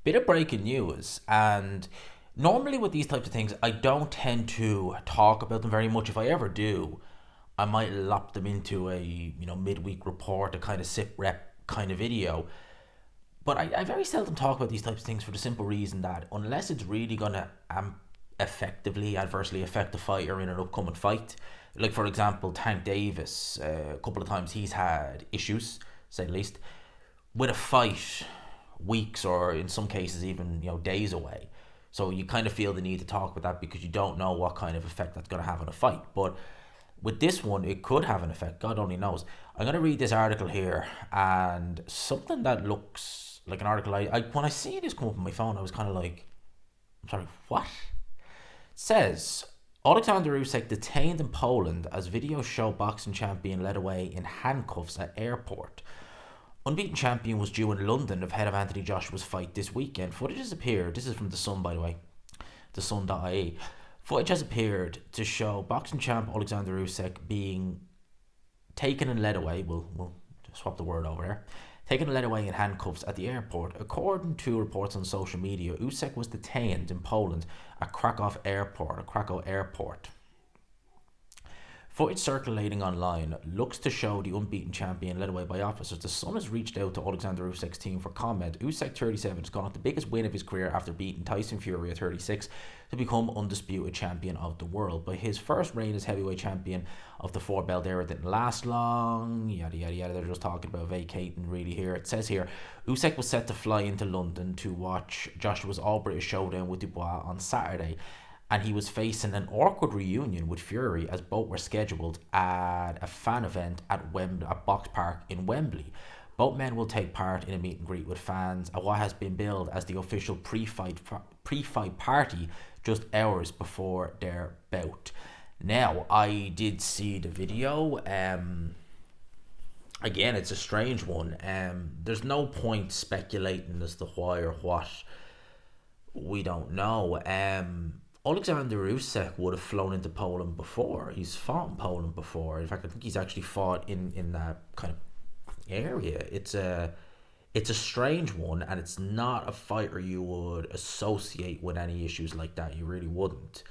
Bit of breaking news, and normally with these types of things, I don't tend to talk about them very much. If I ever do, I might lop them into a midweek report, a kind of sit rep kind of video. But I very seldom talk about these types of things for the simple reason that unless it's really gonna effectively adversely affect the fighter in an upcoming fight, like for example Tank Davis, a couple of times he's had issues, say the least, with a fight weeks or in some cases even days away. So you kind of feel the need to talk about that because you don't know what kind of effect that's going to have on a fight. But with this one, it could have an effect. God only knows. I'm going to read this article here, and something that looks like an article. I when I see this come up on my phone, I was kind of like, I'm sorry, what? It says Oleksandr Usyk detained in Poland as videos show boxing champion led away in handcuffs at airport. Unbeaten champion was due in London ahead of Anthony Joshua's fight this weekend. Footage has appeared. This is from The Sun, by the way. TheSun.ie. Footage has appeared to show boxing champ Oleksandr Usyk being taken and led away. We'll swap the word over there. Taken and led away in handcuffs at the airport. According to reports on social media, Usyk was detained in Poland at Krakow Airport. Footage circulating online looks to show the unbeaten champion led away by officers. The Sun has reached out to Oleksandr Usyk's team for comment. Usyk, 37, has gone off the biggest win of his career after beating Tyson Fury at 36 to become undisputed champion of the world. But his first reign as heavyweight champion of the four belt era didn't last long. Yada yada yada. They're just talking about vacating really here. It says here, Usyk was set to fly into London to watch Joshua's All British Showdown with Dubois on Saturday, and he was facing an awkward reunion with Fury as both were scheduled at a fan event at Box Park in Wembley. Both men will take part in a meet and greet with fans at what has been billed as the official pre-fight party just hours before their bout. Now, I did see the video. Again, it's a strange one. There's no point speculating as to why or what. We don't know. Oleksandr Usyk would have flown into Poland before. He's fought in Poland before. In fact, I think he's actually fought in that kind of area. It's a strange one, and it's not a fighter you would associate with any issues like that. You really wouldn't.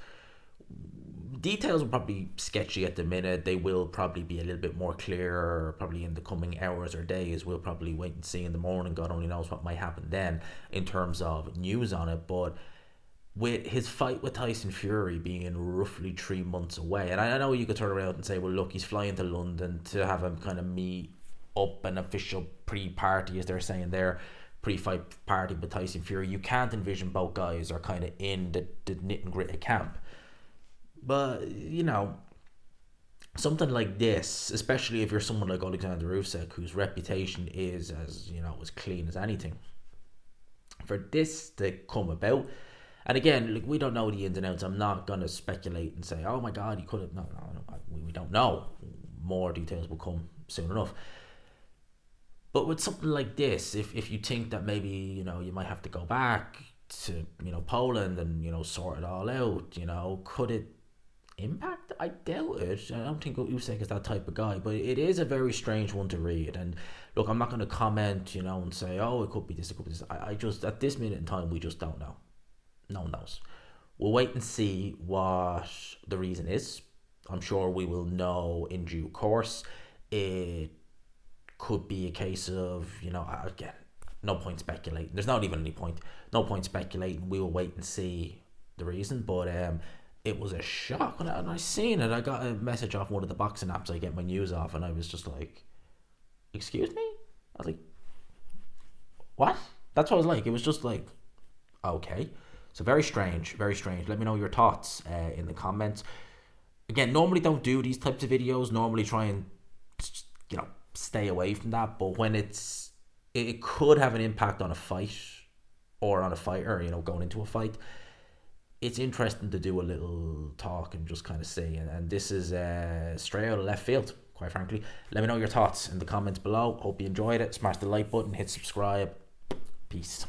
Details are probably sketchy at the minute. They will probably be a little bit more clear probably in the coming hours or days. We'll probably wait and see in the morning. God only knows what might happen then in terms of news on it. But with his fight with Tyson Fury being roughly 3 months away, and I know you could turn around and say, well, look, he's flying to London to have him kind of meet up an official pre-party, as they're saying there, pre-fight party with Tyson Fury. You can't envision both guys are kind of in the knit and grit camp. But, something like this, especially if you're someone like Oleksandr Usyk, whose reputation is as clean as anything, for this to come about. And again, we don't know the ins and outs. I'm not going to speculate and say, oh my God, you could have. No, we don't know. More details will come soon enough. But with something like this, if you think that maybe, you might have to go back to, Poland and, sort it all out, could it impact? I doubt it. I don't think Usyk is that type of guy, but it is a very strange one to read. And look, I'm not going to comment, and say, oh, it could be this, it could be this. I just, at this minute in time, we just don't know. No one knows. We'll wait and see what the reason is. I'm sure we will know in due course. It could be a case of, again, no point speculating. There's not even any point. No point speculating. We will wait and see the reason. But it was a shock. When I seen it, I got a message off one of the boxing apps I get my news off, and I was just like, excuse me? I was like, what? That's what I was like. It was just like, okay. So very strange, very strange. Let me know your thoughts in the comments. Again, normally don't do these types of videos. Normally try and, stay away from that. But when it could have an impact on a fight or on a fighter, going into a fight. It's interesting to do a little talk and just kind of see. And this is straight out of left field, quite frankly. Let me know your thoughts in the comments below. Hope you enjoyed it. Smash the like button, hit subscribe. Peace.